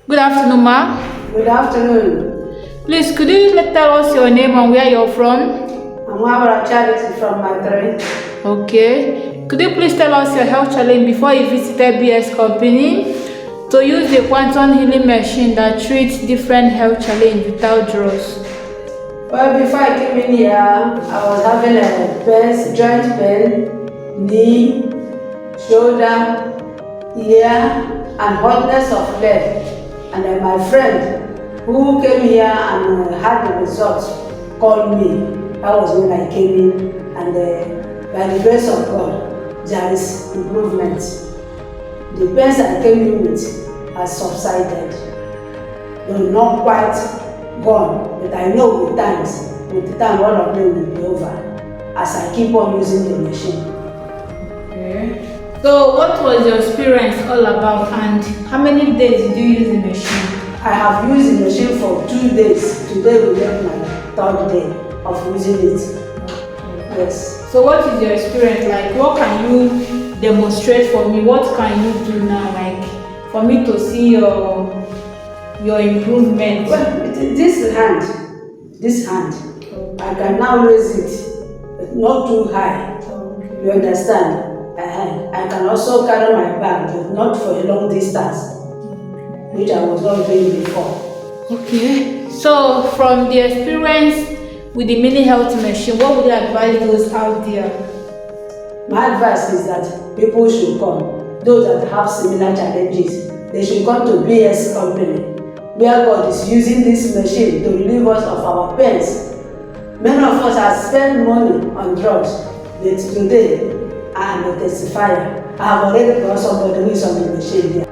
Good afternoon, ma. Good afternoon. Please, could you tell us your name and where you're from? I'm Wabra Charity from Madrid. Okay. Could you please tell us your health challenge before you visited BS company to use the quantum healing machine that treats different health challenge without drugs? Well, before I came in here, I was having a joint pain, knee, shoulder, ear, and hotness of leg. And then my friend who came here and had the results called me. That was when I came in, and by the grace of God, there is improvement. The pains I came in with has subsided. Though not quite gone, but I know with the time all of them will be over as I keep on using the machine. Okay. So what was your experience all about, and how many days did you use the machine? I have used the machine for 2 days. Today will be my third day of using it. Okay. Yes. So what is your experience like? What can you demonstrate for me? What can you do now, like for me to see your improvement? Well, this hand, I can now raise it, but not too high. Okay. You understand? I can also carry my bag, but not for a long distance, which I was not doing before. Okay. So from the experience with the mini health machine, what would you advise those out there? My advice is that people should come. Those that have similar challenges, they should come to BS company, where God is using this machine to relieve us of our pains. Many of us have spent money on drugs, but today I am a testifier. I have already got somebody who is on the machine here.